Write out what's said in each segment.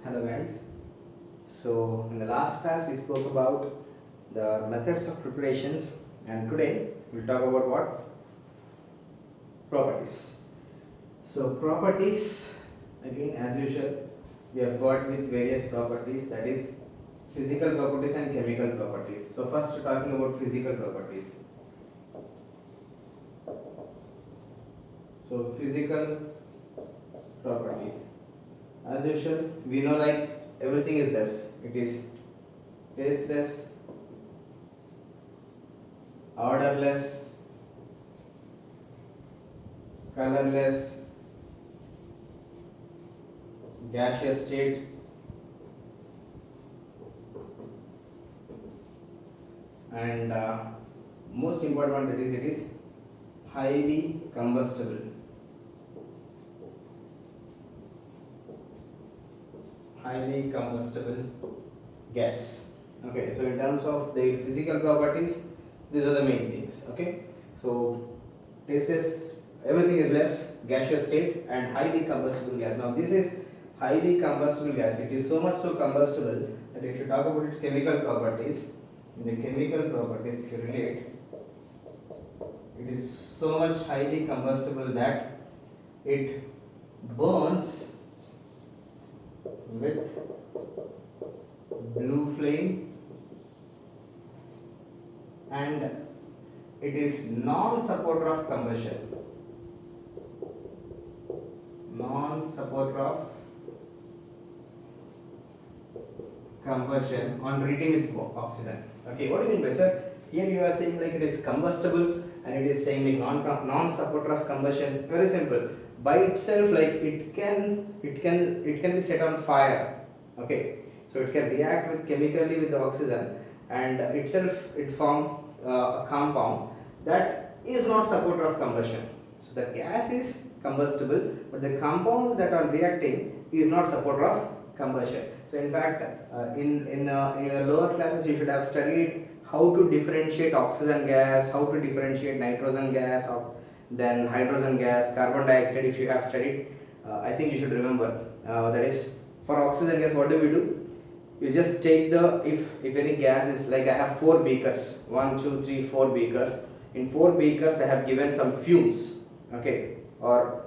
Hello guys. So in the last class we spoke about the methods of preparations, and today we'll talk about what? Properties. So properties, again as usual we have got with various properties, that is physical properties and chemical properties. So first we're talking about physical properties. So physical properties. As usual we know like everything is less. It is tasteless, odorless, colorless, gaseous state, and most important one, that is it is highly combustible. Highly combustible gas. Okay, so in terms of the physical properties, these are the main things. Okay, so tasteless, everything is less, gaseous state, and highly combustible gas. Now this is highly combustible gas. It is so much so combustible that if you talk about its chemical properties, in the chemical properties, if you relate, it is so much highly combustible that it burns with blue flame, and it is non-supporter of combustion. Non-supporter of combustion on reading with oxygen. Okay, what do you mean by sir? Here you are saying like it is combustible, and it is saying like non-supporter of combustion. Very simple. By itself, like it can be set on fire. Okay, so it can react with chemically with the oxygen, and itself it form a compound that is not supporter of combustion. So the gas is combustible, but the compound that are reacting is not supporter of combustion. So in fact, in your lower classes you should have studied how to differentiate oxygen gas, how to differentiate nitrogen gas, or then hydrogen gas, carbon dioxide. If you have studied, I think you should remember. That is, for oxygen gas, what do? You just take the, if any gas is like, I have 4 beakers, 1 2 3 4 beakers. In 4 beakers I have given some fumes, okay, or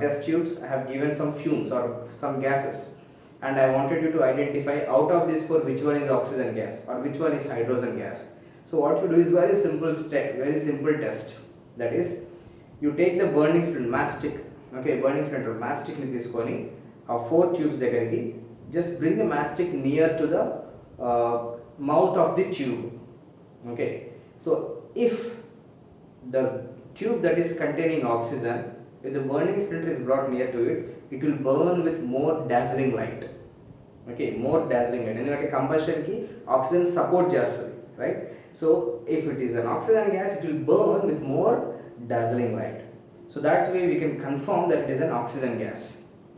test tubes, I have given some fumes or some gases, and I wanted you to identify out of these 4 which one is oxygen gas or which one is hydrogen gas. So what you do is very simple step, very simple test. That is, you take the burning splinter, matchstick, okay, burning splinter, matchstick ని తీసుకొని ఆ 4 tubes దగ్గరికి just bring the matchstick near to the mouth of the tube. Okay, so if the tube that is containing oxygen, if the burning splinter is brought near to it, it will burn with more dazzling light. Okay, more dazzling light, ఎందుకంటే combustion కి oxygen support చేస్తుంది, right? So if it is an oxygen gas, it will burn with more dazzling light. So that way we can confirm that it is an oxygen gas.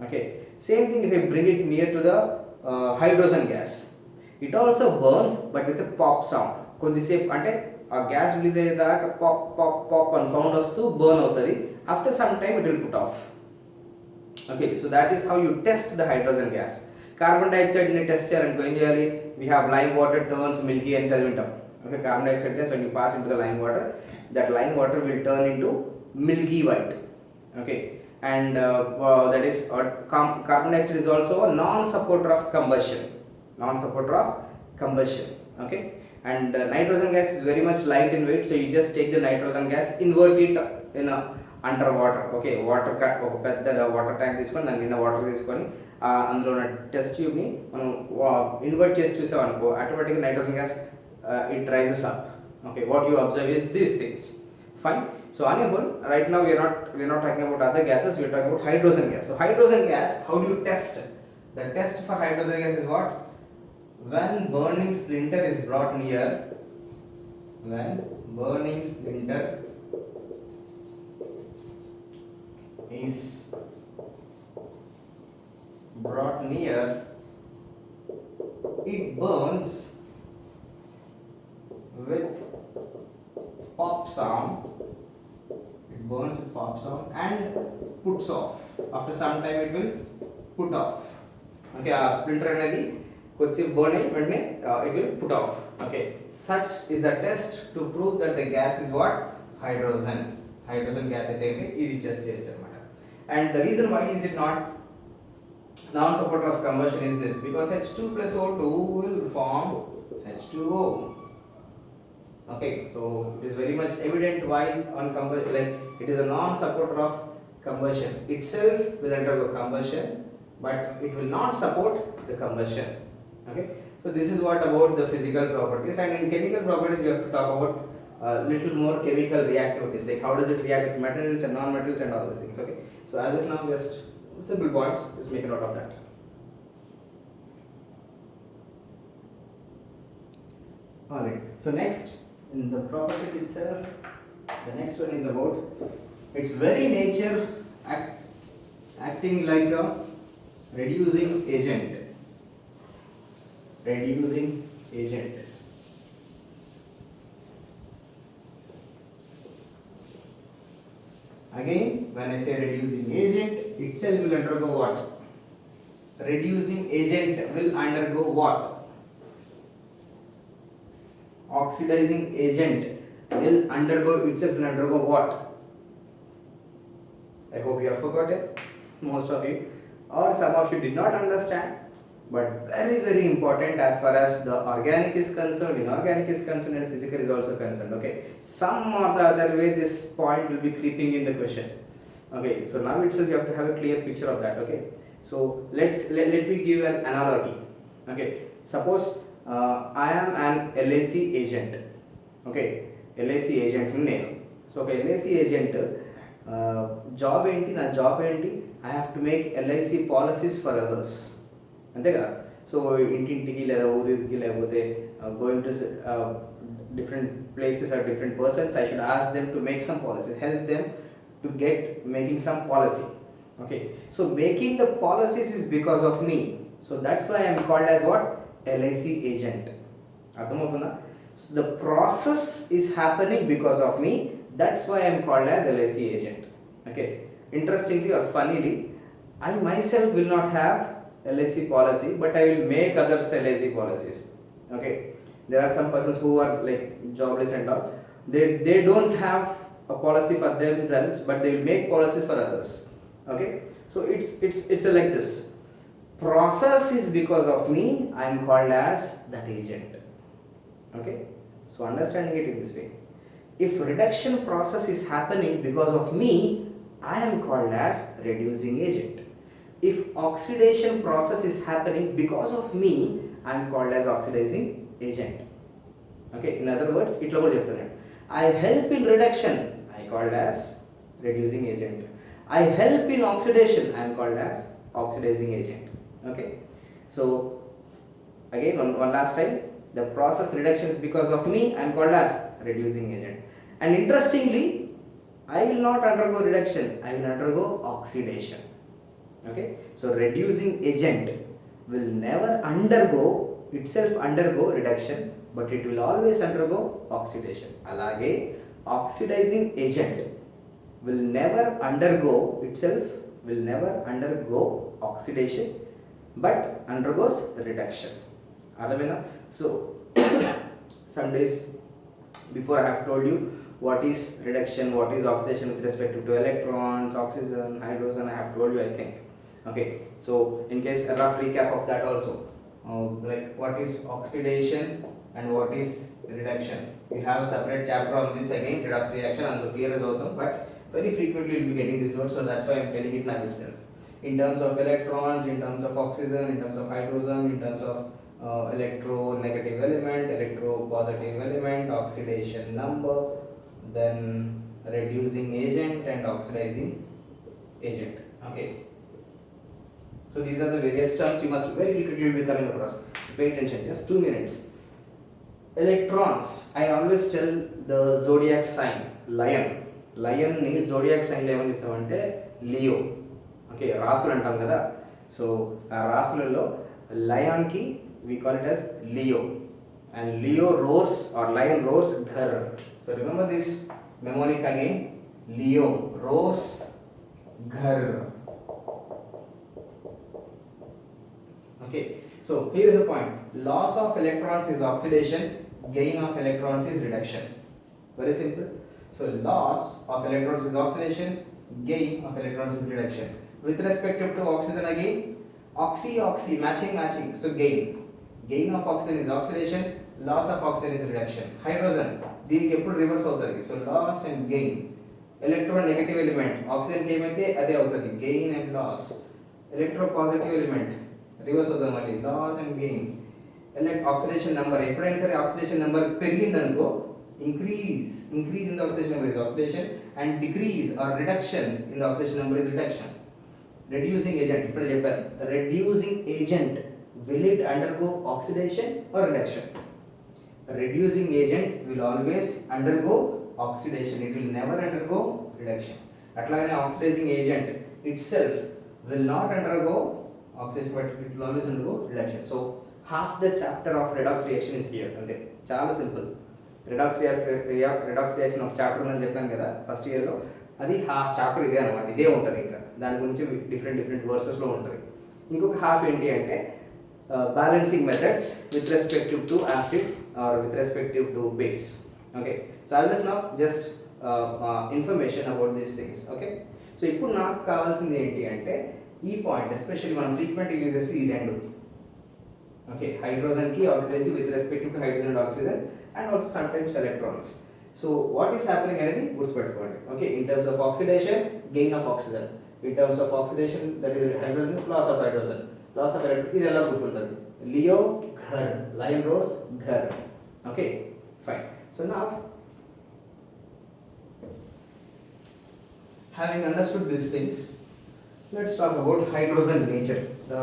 Okay, same thing if I bring it near to the hydrogen gas, it also burns but with a pop sound. కొద్దిసేపు అంటే ఆ gas release అయ్యేదాకా pop pop pop అని sound వస్తూ burn అవుతుంది. After some time it will put off. Okay, so that is how you test the hydrogen gas. Carbon డైఆక్సైడ్ని test చేయాలనుకో ఏం చేయాలి? We have lime water turns milky అని చదివింటాం. Okay, carbon dioxide gas, when you pass into the lime water, that lime water will turn into milky white. Okay, and that is carbon dioxide is also a non-supporter of combustion. Non-supporter of combustion. Okay, and nitrogen gas is very much light in weight, so you just take the nitrogen gas, invert it in a under water. Okay, water ఒక పెద్ద water tank తీసుకొని దాని నిండా water తీసుకొని అందులో ఉన్న test ట్యూబ్ని మనం invert చేసి చూసాం అనుకో, ఆటోమేటిక్గా nitrogen gas it rises up. Okay, what you observe is these things. Fine. So on your whole, right now we are not talking about other gases, we are talking about hydrogen gas. So hydrogen gas, how do you test? The test for hydrogen gas is what? When burning splinter is brought near, when burning splinter is brought near, it burns with pop sound. It burns with pop sound and puts off. After some time it will put off. Okay ఆ splinter అనేది కొద్దిసేపు burn అయ్యి వెంటనే it will put off okay such is a test to prove that the gas is what hydrogen gas అయితే ఇది test చేయొచ్చు అనమాట and the reason why is it not non-supporter of combustion is this because H2 plus O2 will form H2O. Okay, so it is very much evident why on combustion, like it is a non-supporter of combustion. Itself will undergo combustion, but it will not support the combustion. Okay, so this is what about the physical properties, and in chemical properties we have to talk about little more chemical reactivities, like how does it react with materials and non-materials and all those things. Okay, so as of now, just simple points, just make a note of that. Alright, so next in the properties itself, the next one is about its very nature acting like a reducing agent. Again, when I say reducing agent, itself will undergo what? Reducing agent will undergo what? Oxidizing agent will itself will undergo what? I hope you have forgotten, most of you, or some of you did not understand, but very important as far as the organic is concerned, inorganic is concerned, and physical is also concerned. Okay, some or the other way this point will be creeping in the question. Okay, so now itself you have to have a clear picture of that. Okay, so let me give an analogy. Okay, suppose I am an LIC agent. Okay, LIC agent name. So okay, LIC agent job enti na job enti, I have to make LIC policies for others. అంతే కదా so ఇంటింటికి లేదా ఊరికి లేకపోతే going to different places are different persons I should ask them to make some policy help them to get making some policy okay so making the policies is because of me so that's why I'm called as what LIC agent అర్థమవుతుందా so the process is happening because of me that's why I'm called as LIC agent okay interestingly are ఫన్నీలీ I myself will not have LIC policy, but I will make others LIC policies. Okay, there are some persons who are like jobless and all. They don't have a policy for themselves, but they will make policies for others. Okay, so it's like this. Process is because of me. I am called as that agent. Okay, so understanding it in this way. If reduction process is happening because of me, I am called as reducing agent. If oxidation process is happening because of me, I am called as oxidizing agent. Okay, in other words, itlo kuda cheptanu I help in reduction, I called as reducing agent. I help in oxidation, I am called as oxidizing agent. Okay, so again one last time, the process reduction is because of me, I am called as reducing agent. And interestingly, I will not undergo reduction, I will undergo oxidation. Okay, so reducing agent will never undergo reduction, but it will always undergo oxidation. Alage oxidizing agent will never undergo oxidation, but undergoes reduction. Adamena, so some days before I have told you what is reduction, what is oxidation with respect to electrons, oxygen, hydrogen, I have told you, I think. Okay, so in case a rough recap of that also, like what is oxidation and what is reduction. We have a separate chapter on this again, redox reaction, and the clear is also, but very frequently you will be getting this word, so that's why I am telling it now itself. In terms of electrons, in terms of oxygen, in terms of hydrogen, in terms of electronegative element, electropositive element, oxidation number, then reducing agent and oxidizing agent. Okay, so these are the various terms you must very frequently be coming across. Pay attention, just 2 minutes. Electrons, I always tell the zodiac sign lion ni zodiac sign lo em cheptamante Leo. Okay, rasulu antam kada, so aa rasulalo lion ki we call it as Leo, and Leo roars or lion roars ghar. So remember this mnemonic again, Leo roars ghar. Okay, so here is the point. Loss of electrons is oxidation, gain of electrons is reduction. Very simple. So loss of electrons is oxidation, gain of electrons is reduction. With respect to oxygen again, oxy, matching. So gain of oxygen is oxidation, loss of oxygen is reduction. Hydrogen, దీనికి ఎప్పుడు reverse అవుతుంది. So loss and gain. Electronegative element oxygen ఏమైతే అదే అవుతుంది, gain and loss. Electropositive element reverse అవుతుంది మళ్ళీ, loss and gain. Oxidation number ఎప్పుడైనా సరే ఆక్సిడేషన్ నెంబర్ పెరిగిందనుకో, increase in the oxidation number is oxidation, and decrease or reduction in the oxidation number is reduction. Reducing agent, ఇప్పుడు చెప్పారు, reducing agent, will it undergo oxidation or reduction? Reducing agent will always undergo oxidation, it will never undergo reduction. అట్లాగే oxidizing agent itself will not undergo oxidation, but it will always undergo reduction. So half the chapter of redox reaction is here. అంతే, చాలా simple. Redox reaction ఒక chapter అని చెప్పాను కదా first ఇయర్లో, అది half chapter ఇదే అనమాట, ఇదే ఉంటుంది. ఇంకా దాని గురించి డిఫరెంట్ వర్సెస్లో ఉంటుంది. ఇంకొక హాఫ్ ఏంటి అంటే balancing methods with respective to acid or with respective to base. Okay, so as of now just information about these things. Okay, so ఇప్పుడు నాకు కావాల్సింది ఏంటి అంటే ఈ పాయింట్, ఎస్పెషల్లీ మనం ఫ్రీక్వెంట్గా యూజ్ చేసి ఈ రెండు. ఓకే, హైడ్రోజన్కి ఆక్సిజన్కి with respective to hydrogen and oxygen, and also sometimes electrons. So what is happening అనేది గుర్తుపెట్టుకోండి. Okay, in terms of oxidation, gain of oxygen. In terms of oxidation, that is hydrogen is loss of hydrogen, loss of electron. ఇది ఎలా గుర్తుంటుంది? Leo Ghar, lion roads Ghar. Okay, fine. So now having understood these things, let's talk about hydrogen nature. The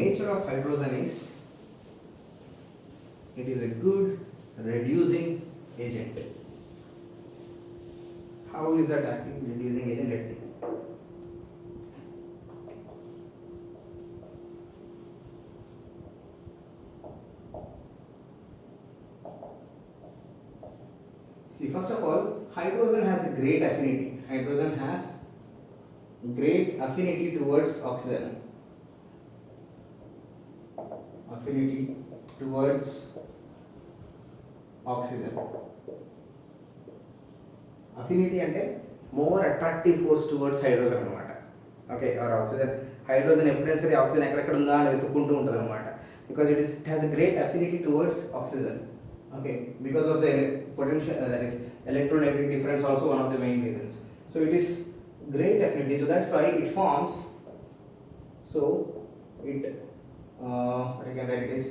nature of hydrogen is, it is a good reducing agent. How is that acting, reducing agent? Let's see. See, first of all, hydrogen has a great affinity. Hydrogen has great affinity towards oxygen. Affinity towards oxygen. Affinity అంటే more attractive force towards hydrogen అనమాట. Okay, or oxygen. Hydrogen ఎప్పుడైనా సరే oxygen ఎక్కడెక్కడ ఉందా అని వెతుక్కుంటూ ఉంటుంది అనమాట, because it has a great affinity towards oxygen. Okay, because of the potential, that is electronegative difference, also one of the main reasons. So it is great affinity, so that's why it forms. So it what I can write is,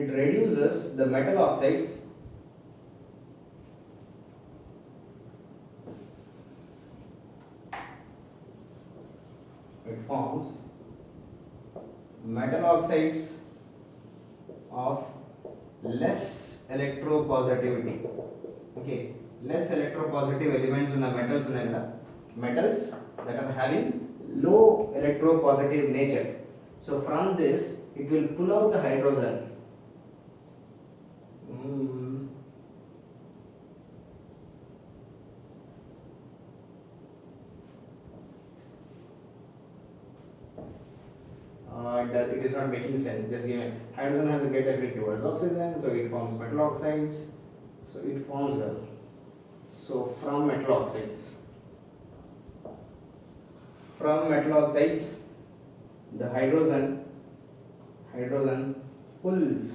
it reduces the metal oxides it forms metal oxides of less electropositivity. Okay, less electropositive elements ఉన్న metals ఉన్నాయి కదా, metals that are having low electropositive nature. So from this it will pull out the hydrogen. It is not making sense. Just given hydrogen has a great affinity towards oxygen, so it forms metal oxides. So it forms well. So from metal oxides, the hydrogen pulls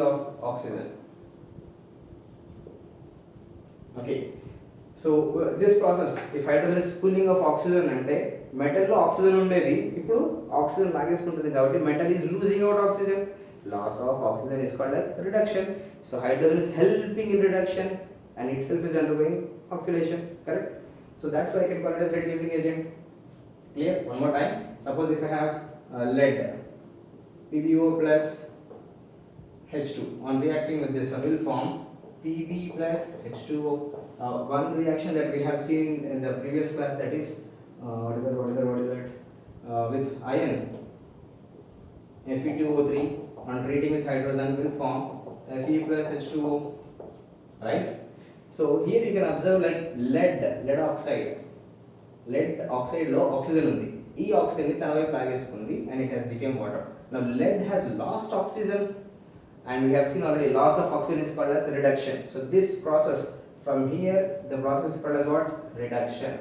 of oxygen. Okay, so this process, if hydrogen is pulling of oxygen అంటే metal లో oxygen ఉండేది ఇప్పుడు oxygen లాగేసుకుంటుంది కాబట్టి metal is losing out oxygen. Loss of oxygen is called as reduction. So hydrogen is helping in reduction and itself is undergoing oxidation, correct? So that's why I can call it as reducing agent. Clear? One more time. Suppose if I have lead, PbO plus H2, on reacting with this will form Pb plus H2O. One reaction that we have seen in the previous class, that is what is that? With iron, Fe2O3, on treating with hydrogen will form Fe plus H2O, right? So here you can observe like lead oxide lead oxide లో oxygen ఉంది. ఈ oxygen ని తన వైపు లాగేసుకుంది and it has become water. Now lead has lost oxygen and we have seen already loss of oxygen is called as reduction. So this process from here the process is called as what? Reduction.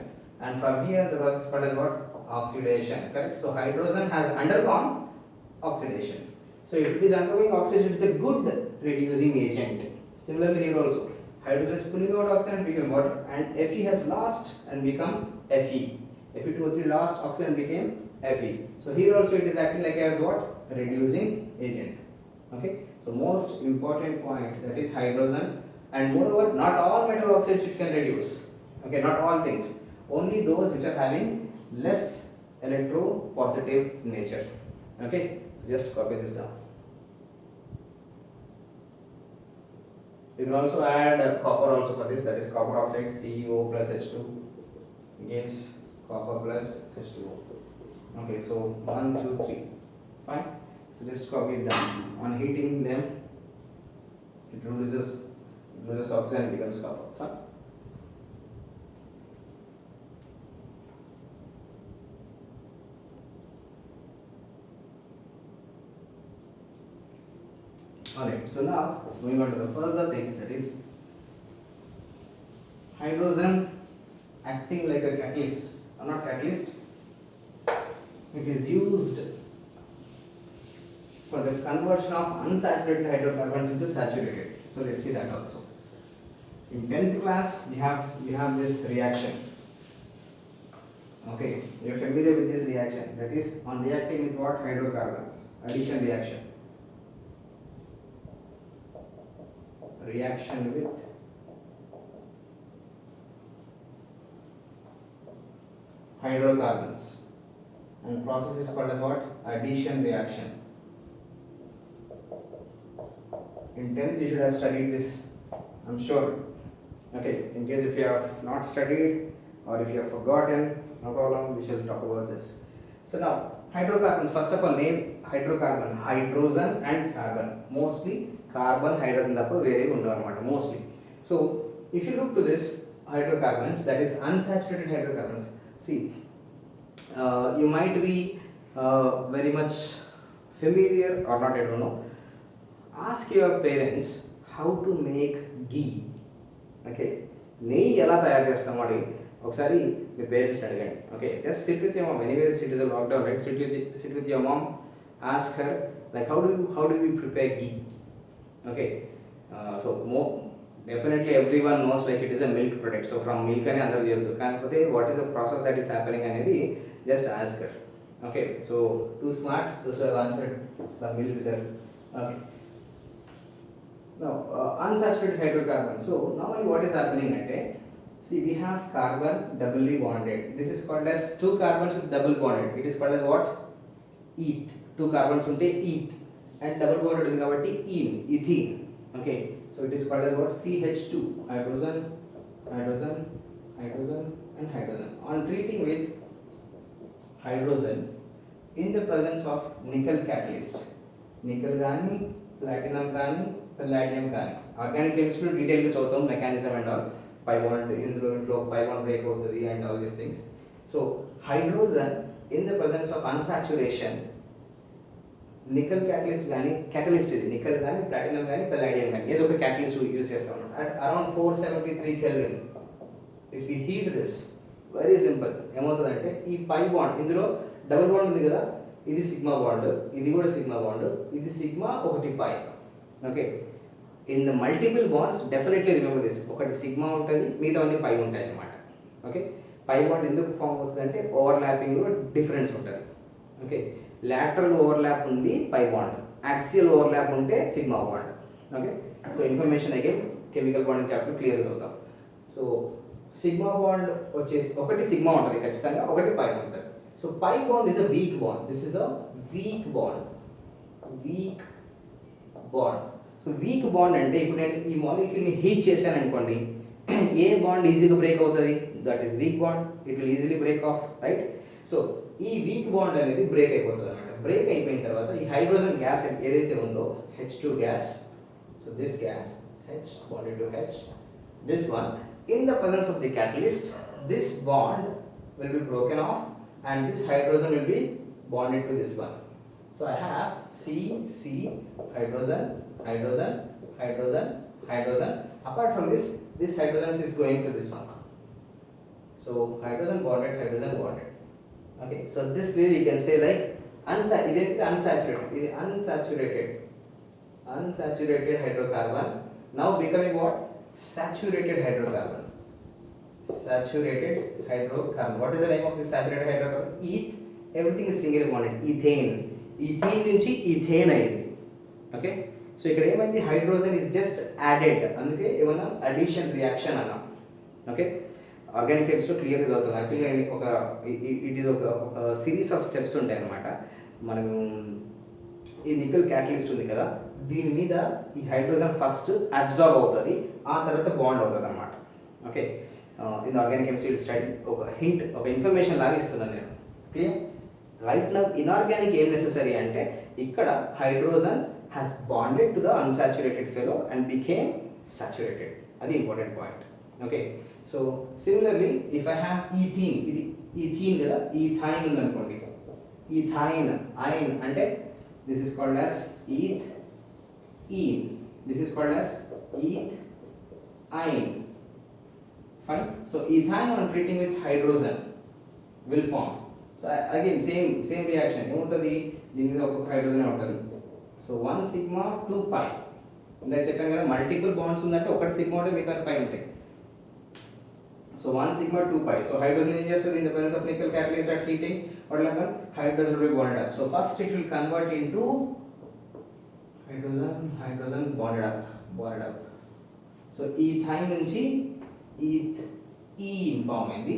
And from here the process is called as what? Oxidation. Correct? So hydrogen has undergone oxidation. So if it is undergoing oxidation, it is a good reducing agent. Similarly here also, hydrogen is pulling out oxygen and become water, and Fe has lost and become Fe. Fe2O3 lost oxygen and became Fe. So here also it is acting like as what? Reducing agent. Okay. So most important point, that is hydrogen, and moreover not all metal oxides it can reduce. Okay, not all things, only those which are having less electropositive nature. Okay, so just copy this down. You can also add copper also for this, that is copper oxide, CEO plus H2 gives copper plus H2O. Okay, so 1, 2, 3, fine. So just copy it down. On heating them, it releases oxygen and becomes copper. Fine. Alright, so now moving on to the further thing, that is hydrogen acting like a catalyst, or not catalyst, it is used for the conversion of unsaturated hydrocarbons into saturated. So let's see that also. In 10th class we have this reaction. Okay, you are familiar with this reaction, that is on reacting with what? Hydrocarbons, addition reaction. Reaction with hydrocarbons, and process is called as what? Addition reaction. In 10th you should have studied this, I'm sure. Okay, in case if you have not studied or if you have forgotten, no problem, we shall talk about this. So now hydrocarbons, first of all name hydrocarbon, hydrogen and carbon, mostly carbon hydrogen tappa vere undavu anamata mostly. So if you look to this hydrocarbons, that is unsaturated hydrocarbons, see you might be very much familiar or not, I don't know. Ask your parents how to make ghee. Okay, నెయ్యి ఎలా తయారు చేస్తాం అని ఒకసారి మీ పేరెంట్స్ని అడగండి. Okay, just SIT with your mom. Anyways it is a lockdown, right? SIT with your mom, ask her like how do we prepare ghee. Okay, so definitely everyone knows like it is a milk product, so from milk అని అందరూ తెలుసు, కాకపోతే what is the process that is happening అనేది just ask her. Okay, so too smart, those who have answered the milk sir. Okay, now unsaturated hydrocarbon. So normally what is happening ante, see we have carbon doubly bonded, this is called as two carbons with double bonded, it is called as what? Eth. Two carbons unte eth, and double bonded ఉంది కాబట్టి ethene. Okay, so it is called as what? CH2, hydrogen, hydrogen, hydrogen and hydrogen. On treating with hydrogen in the presence of nickel catalyst, nickel gaani, platinum gaani, palladium gaani, organic chemistry detail గా చదువుతాం, mechanism and all, pi bond ఇందులో pi bond break అవుతుంది and all these things. So hydrogen in the presence of unsaturation, nickel catalyst కానీ, catalyst ఇది nickel కానీ, platinum కానీ, Palladium కానీ ఏదో ఒక క్యాటలిస్ట్ యూజ్ చేస్తాం అన్నమాట. At around 473 kelvin if you heat this, very simple, ఏమవుతుందంటే ఈ పై బాండ్, ఇందులో డబుల్ బాండ్ ఉంది కదా, ఇది సిగ్మా బాండ్, ఇది కూడా సిగ్మా బాండ్, ఇది సిగ్మా ఒకటి pi. Okay, in the multiple bonds definitely remember this, ఒకటి సిగ్మా ఉంటుంది, మిగతావన్నీ పై ఉంటాయి అన్నమాట. ఓకే, పై బాండ్ ఎందుకు ఫామ్ అవుతుంది అంటే ఓవర్ ల్యాపింగ్లో డిఫరెన్స్ ఉంటుంది. ఓకే, lateral overlap ఉంది పై బాండ్, axial overlap ఉంటే sigma bond. Okay, so information again chemical bonding chapter క్లియర్గా చూద్దాం. సో సిగ్మా బాండ్ వచ్చేసి ఒకటి సిగ్మా ఉంటుంది ఖచ్చితంగా, ఒకటి పై ఉంటుంది. So pi bond is a weak bond, this is a weak bond, weak bond. So weak bond అంటే ఇప్పుడు నేను ఈ మాలిక్యూల్ని హీట్ చేశాను అనుకోండి, ఏ బాండ్ ఈజీగా బ్రేక్ అవుతుంది? That is weak bond, it will easily break off, right? So ఈ వీక్ బాండ్ అనేది బ్రేక్ అయిపోతుంది అనమాట. బ్రేక్ అయిపోయిన తర్వాత ఈ హైడ్రోజన్ గ్యాస్ ఏదైతే ఉందో H2 gas, so this gas H bonded to H, this one in the presence of the catalyst, this bond will be broken off and this hydrogen will be bonded to this one. So I have C, hydrogen, hydrogen, hydrogen, hydrogen. Apart from this, this hydrogen is going to this one. So hydrogen bonded. Okay, so this way we can say like unsaturated hydrocarbon now becoming what? Saturated hydrocarbon. Saturated hydrocarbon. What is the name of this saturated hydrocarbon? Eth. Everything is single bonded. Ethane. Ethene నుంచి ethane అయింది. Okay, so ఇక్కడ ఏమైంది? Hydrogen is just added, అందుకే ఏమన్నా addition reaction అన్నాం. Okay, organic కెమిస్ట్రీలో క్లియర్గా చదువుతాం. యాక్చువల్లీ ఒక ఇట్ ఈస్ ఒక సిరీస్ ఆఫ్ స్టెప్స్ ఉంటాయి అన్నమాట. మనం ఈ నికెల్ క్యాటలిస్ట్ ఉంది కదా, దీని మీద ఈ హైడ్రోజన్ ఫస్ట్ అబ్జార్బ్ అవుతుంది, ఆ తర్వాత బాండ్ అవుతుంది అన్నమాట. Okay, in organic chemistry study ఒక హింట్, ఒక ఇన్ఫర్మేషన్ లాగా ఇస్తున్నాను నేను. క్లియర్? రైట్ నౌ ఇన్ఆర్గానిక్ ఏం నెసెసరీ అంటే ఇక్కడ hydrogen has bonded to the unsaturated fellow and became saturated. అది important point. Okay, so similarly if I have ethene, ఇది ఈథీన్ కదా, ఈథైన్ ఉందనుకోండి. ఈథైన్ ఐన్ అంటే this is called as ethene, this is called as ethine. Fine, so ethine on treating with hydrogen will form. So again same reaction ఏమవుతుంది? దీని మీద ఒక hydrogen ఉంటుంది. So 1 sigma 2 pi, ఇందాక చెప్పాను కదా మల్టిపుల్ బాండ్స్ ఉందంటే ఒకటి సిగ్మా ఉంటే మిగతా పై ఉంటాయి. So 1 sigma 2 pi. So hydrogen ఏం చేస్తుంది? In the presence of nickel catalyst at heating, what will happen? Hydrogen will be bonded up. So first it will convert into hydrogen bonded up. So ethine నుంచి ethene form అయింది.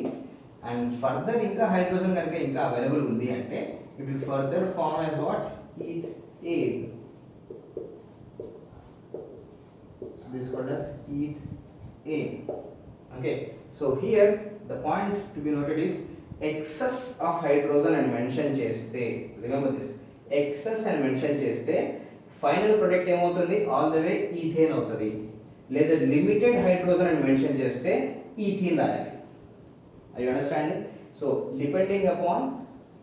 And further ఇంకా hydrogen కనుక ఇంకా available ఉంది అంటే it will further form as what? ethane. So this is called as ethane. Okay, so here the point to be noted is excess of hydrogen and mention చేస్తే, remember this, excess and mention చేస్తే final product ఏమవుతుంది? All the way ethane అవుతుంది. లేదా limited hydrogen అని mention చేస్తే ethene రాయాలి. Are you understanding? So depending upon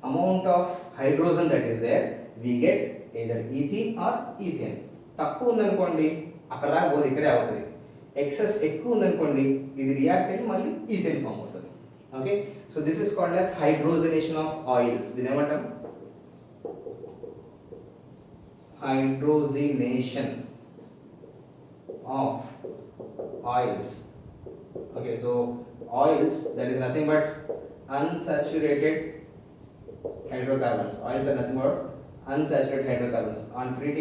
amount of hydrogen that is there, we get either ethene or ethane. తక్కువ ఉందనుకోండి అక్కడ దాకా పోదు, ఇక్కడే అవుతుంది. ఎక్సెస్ ఎక్కువ ఉందనుకోండి ఇది రియాక్ట్ అయ్యి మళ్ళీ ఈథేన్ ఫామ్ అవుతుంది. Okay, so this is called as hydrogenation of oils. దీని ఏమంటాం? Hydrogenation of oils. Okay, so oils, that is nothing but unsaturated hydrocarbons. Oils are nothing but unsaturated hydrocarbons. On treating